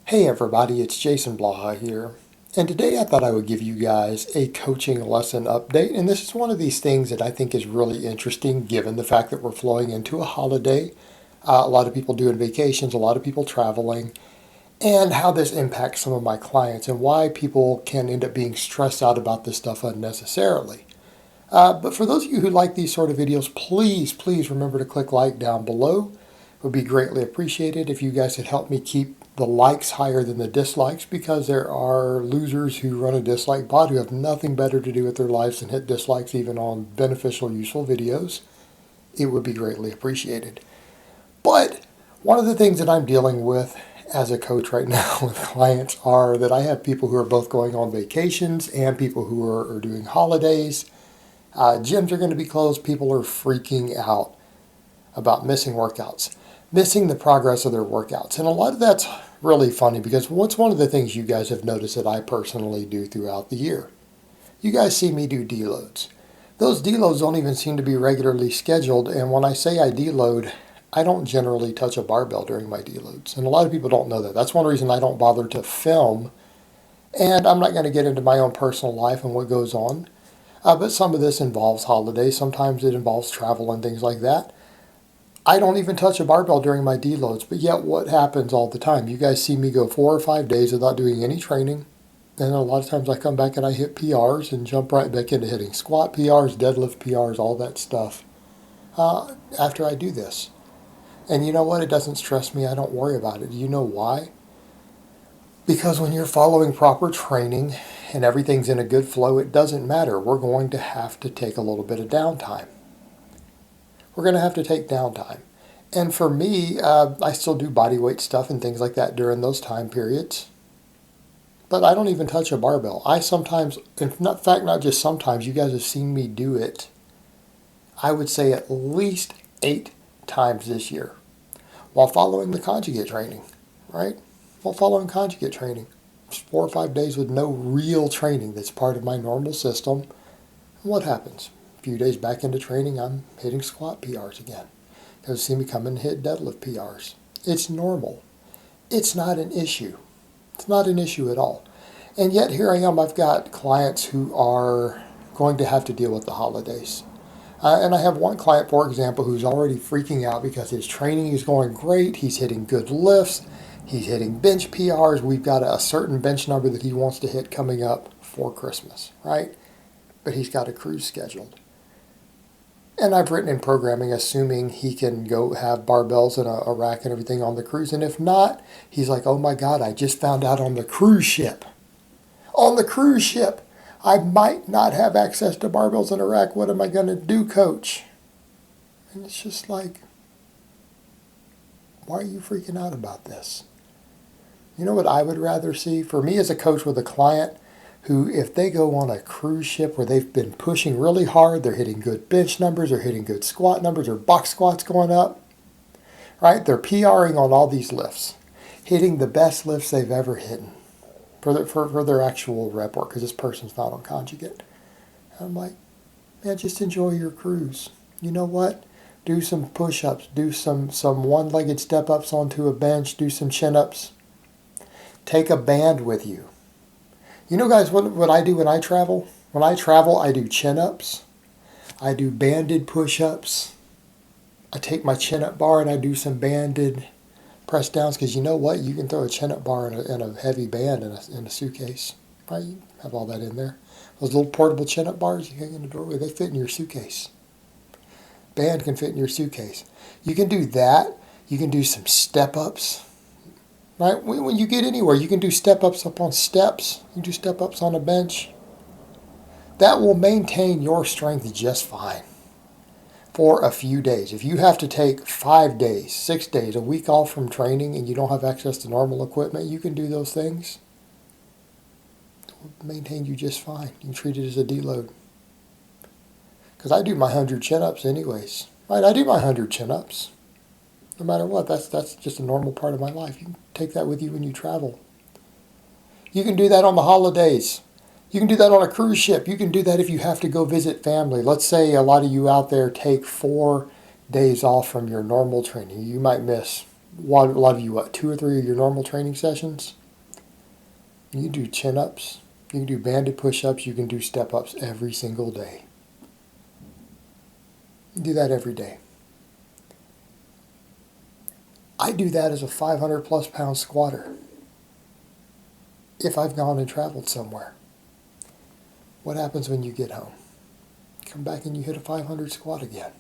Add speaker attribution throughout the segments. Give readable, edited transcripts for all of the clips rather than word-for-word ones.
Speaker 1: Hey everybody, it's Jason Blaha here, and today I thought I would give you guys a coaching lesson update, and this is one of these things that I think is really interesting given the fact that we're flowing into a holiday. A lot of people doing vacations, a lot of people traveling, and how this impacts some of my clients and why people can end up being stressed out about this stuff unnecessarily. But for those of you who like these sort of videos, please remember to click like down below. It would be greatly appreciated if you guys could help me keep the likes higher than the dislikes, because there are losers who run a dislike bot who have nothing better to do with their lives than hit dislikes even on beneficial, useful videos. It would be greatly appreciated. But one of the things that I'm dealing with as a coach right now with clients are that I have people who are both going on vacations and people who are doing holidays. Gyms are going to be closed. People are freaking out about missing workouts, missing the progress of their workouts. And a lot of that's really funny because what's one of the things you guys have noticed that I personally do throughout the year? You guys see me do deloads. Those deloads don't even seem to be regularly scheduled. And when I say I deload, I don't generally touch a barbell during my deloads. And a lot of people don't know that. That's one reason I don't bother to film. And I'm not going to get into my own personal life and what goes on. But some of this involves holidays. Sometimes it involves travel and things like that. I don't even touch a barbell during my deloads, but yet what happens all the time? You guys see me go 4 or 5 days without doing any training. And a lot of times I come back and I hit PRs and jump right back into hitting squat PRs, deadlift PRs, all that stuff after I do this. And you know what? It doesn't stress me. I don't worry about it. Do you know why? Because when you're following proper training and everything's in a good flow, it doesn't matter. We're going to have to take a little bit of downtime. We're going to have to take downtime. And for me, I still do body weight stuff and things like that during those time periods. But I don't even touch a barbell. I sometimes, in fact, not just sometimes, you guys have seen me do it, I would say at least 8 times this year while following the conjugate training, right? While following conjugate training. 4 or 5 days with no real training that's part of my normal system. And what happens? A few days back into training, I'm hitting squat PRs again. Because see me come and hit deadlift PRs. It's normal. It's not an issue. It's not an issue at all. And yet here I am. I've got clients who are going to have to deal with the holidays. And I have one client, for example, who's already freaking out because his training is going great. He's hitting good lifts. He's hitting bench PRs. We've got a certain bench number that he wants to hit coming up for Christmas, right? But he's got a cruise scheduled. And I've written in programming assuming he can go have barbells and a rack and everything on the cruise. And if not, he's like, oh my God, I just found out on the cruise ship. On the cruise ship, I might not have access to barbells and a rack. What am I going to do, coach? And it's just like, why are you freaking out about this? You know what I would rather see? For me as a coach with a client who, if they go on a cruise ship where they've been pushing really hard, they're hitting good bench numbers, they're hitting good squat numbers, their box squats going up, right? They're PRing on all these lifts, hitting the best lifts they've ever hit for their actual rep work, because this person's not on conjugate. And I'm like, man, just enjoy your cruise. You know what? Do some push-ups, do some one-legged step-ups onto a bench, do some chin-ups. Take a band with you. You know, guys, what I do when I travel? When I travel, I do chin-ups. I do banded push-ups. I take my chin-up bar and I do some banded press downs, because you know what? You can throw a chin-up bar and a heavy band in a suitcase. Right? You have all that in there. Those little portable chin-up bars you hang in the doorway, they fit in your suitcase. Band can fit in your suitcase. You can do that. You can do some step-ups. Right? When you get anywhere, you can do step-ups up on steps. You can do step-ups on a bench. That will maintain your strength just fine for a few days. If you have to take 5 days, 6 days, a week off from training and you don't have access to normal equipment, you can do those things. It will maintain you just fine. You can treat it as a deload. Because I do my 100 chin-ups anyways. Right? I do my 100 chin-ups. No matter what, that's just a normal part of my life. You can take that with you when you travel. You can do that on the holidays. You can do that on a cruise ship. You can do that if you have to go visit family. Let's say a lot of you out there take 4 days off from your normal training. You might miss a lot of you, what, 2 or 3 of your normal training sessions? You can do chin-ups, you can do banded push-ups, you can do step-ups every single day. Do that every day. I do that as a 500 plus pound squatter. If I've gone and traveled somewhere, what happens when you get home? You come back and you hit a 500 squat again.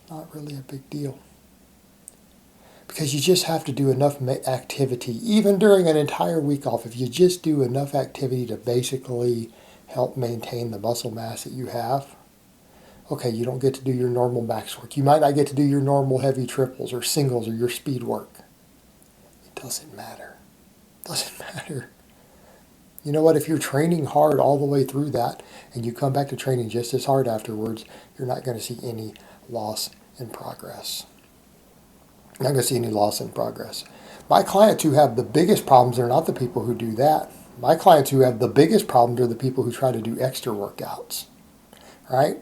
Speaker 1: Not really a big deal. Because you just have to do enough activity, even during an entire week off. If you just do enough activity to basically help maintain the muscle mass that you have, okay, you don't get to do your normal max work. You might not get to do your normal heavy triples or singles or your speed work. It doesn't matter. It doesn't matter. You know what? If you're training hard all the way through that and you come back to training just as hard afterwards, you're not going to see any loss in progress. You're not going to see any loss in progress. My clients who have the biggest problems are not the people who do that. My clients who have the biggest problems are the people who try to do extra workouts, right?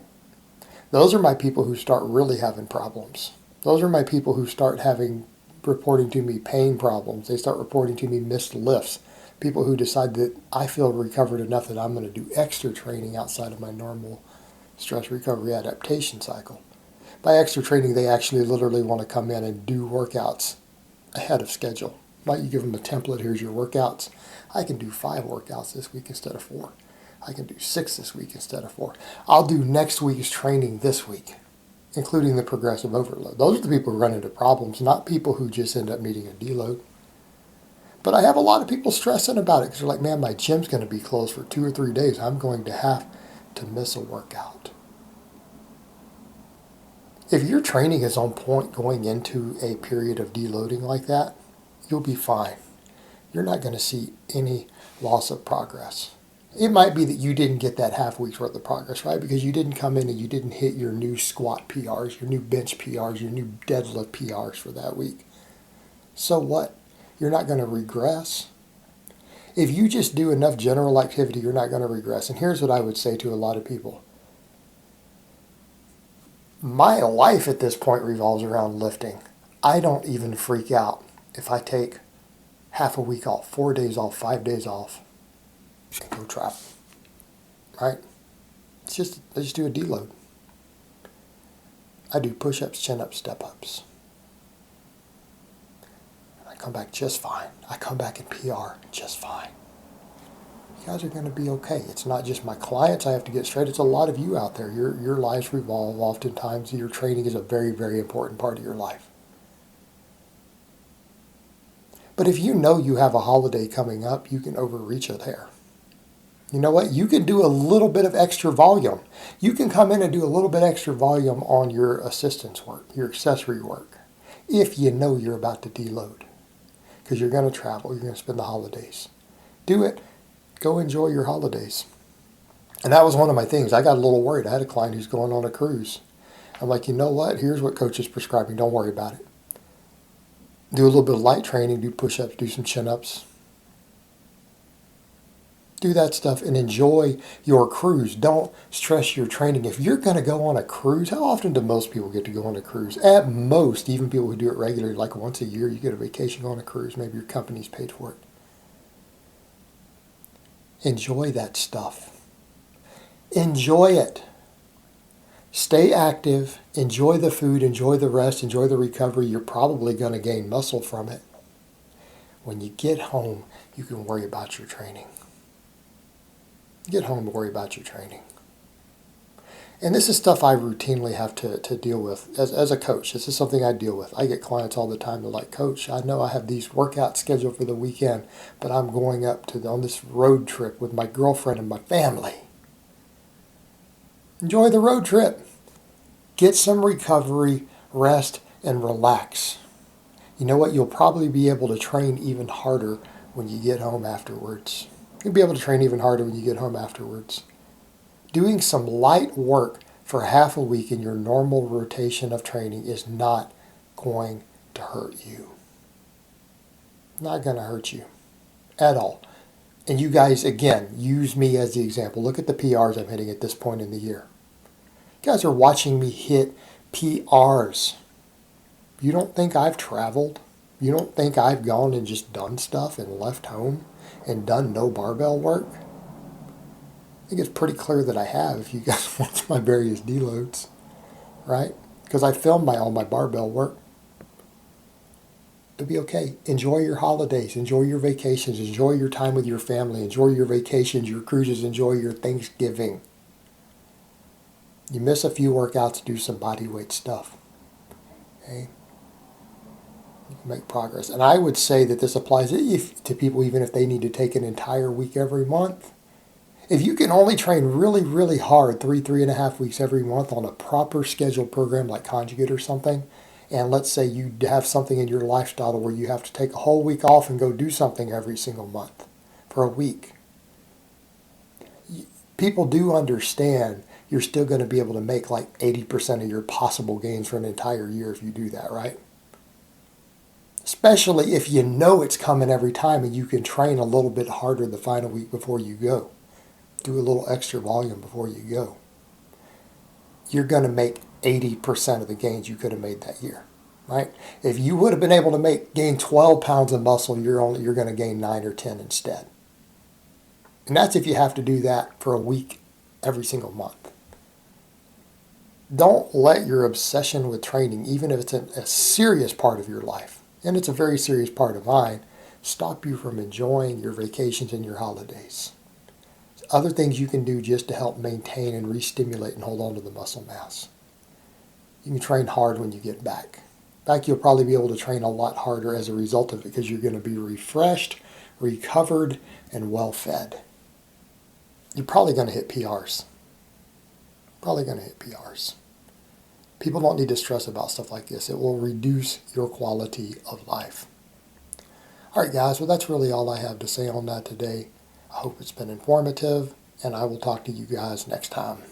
Speaker 1: Those are my people who start really having problems. Those are my people who start reporting to me pain problems. They start reporting to me missed lifts. People who decide that I feel recovered enough that I'm going to do extra training outside of my normal stress recovery adaptation cycle. By extra training, they actually literally want to come in and do workouts ahead of schedule. Like you give them a template, here's your workouts. I can do 5 workouts this week instead of 4. I can do 6 this week instead of 4. I'll do next week's training this week, including the progressive overload. Those are the people who run into problems, not people who just end up needing a deload. But I have a lot of people stressing about it because they're like, man, my gym's going to be closed for 2 or 3 days. I'm going to have to miss a workout. If your training is on point going into a period of deloading like that, you'll be fine. You're not going to see any loss of progress. It might be that you didn't get that half week's worth of progress, right? Because you didn't come in and you didn't hit your new squat PRs, your new bench PRs, your new deadlift PRs for that week. So what? You're not going to regress. If you just do enough general activity, you're not going to regress. And here's what I would say to a lot of people. My life at this point revolves around lifting. I don't even freak out if I take half a week off, 4 days off, 5 days off, and go travel, right? I just do a deload. I do push-ups, chin-ups, step-ups. I come back just fine. I come back in PR just fine. You guys are going to be okay. It's not just my clients I have to get straight. It's a lot of you out there. Your lives revolve. Oftentimes your training is a very, very important part of your life. But if you know you have a holiday coming up, you can overreach it there. You know what? You can do a little bit of extra volume. You can come in and do a little bit extra volume on your assistance work, your accessory work, if you know you're about to deload. Because you're going to travel, you're going to spend the holidays. Do it. Go enjoy your holidays. And that was one of my things. I got a little worried. I had a client who's going on a cruise. I'm like, you know what? Here's what coach is prescribing. Don't worry about it. Do a little bit of light training, do push-ups, do some chin-ups. Do that stuff and enjoy your cruise. Don't stress your training. If you're going to go on a cruise, how often do most people get to go on a cruise? At most, even people who do it regularly, like once a year, you get a vacation, go on a cruise. Maybe your company's paid for it. Enjoy that stuff. Enjoy it. Stay active. Enjoy the food. Enjoy the rest. Enjoy the recovery. You're probably going to gain muscle from it. When you get home, you can worry about your training. Get home and worry about your training. And this is stuff I routinely have to deal with as a coach. This is something I deal with. I get clients all the time. They're like, Coach, I know I have these workouts scheduled for the weekend, but I'm going up on this road trip with my girlfriend and my family. Enjoy the road trip. Get some recovery, rest, and relax. You know what? You'll probably be able to train even harder when you get home afterwards. You'll be able to train even harder when you get home afterwards. Doing some light work for half a week in your normal rotation of training is not going to hurt you. Not going to hurt you at all. And you guys, again, use me as the example. Look at the PRs I'm hitting at this point in the year. You guys are watching me hit PRs. You don't think I've traveled? You don't think I've gone and just done stuff and left home and done no barbell work? I think it's pretty clear that I have if you guys watch my various deloads, right? Because I filmed all my barbell work. It'll be okay. Enjoy your holidays. Enjoy your vacations. Enjoy your time with your family. Enjoy your vacations, your cruises. Enjoy your Thanksgiving. You miss a few workouts, do some body weight stuff. Okay? You can make progress. And I would say that this applies to people even if they need to take an entire week every month. If you can only train really, really hard 3.5 weeks every month on a proper scheduled program like Conjugate or something, and let's say you have something in your lifestyle where you have to take a whole week off and go do something every single month for a week, people do understand you're still going to be able to make like 80% of your possible gains for an entire year if you do that, right? Especially if you know it's coming every time and you can train a little bit harder the final week before you go. Do a little extra volume before you go. You're going to make 80% of the gains you could have made that year, right? If you would have been able to gain 12 pounds of muscle, you're going to gain 9 or 10 instead. And that's if you have to do that for a week every single month. Don't let your obsession with training, even if it's a serious part of your life, and it's a very serious part of mine, stop you from enjoying your vacations and your holidays. There's other things you can do just to help maintain and re-stimulate and hold on to the muscle mass. You can train hard when you get back. In fact, you'll probably be able to train a lot harder as a result of it because you're going to be refreshed, recovered, and well fed. You're probably going to hit PRs. People don't need to stress about stuff like this. It will reduce your quality of life. All right, guys, well, that's really all I have to say on that today. I hope it's been informative, and I will talk to you guys next time.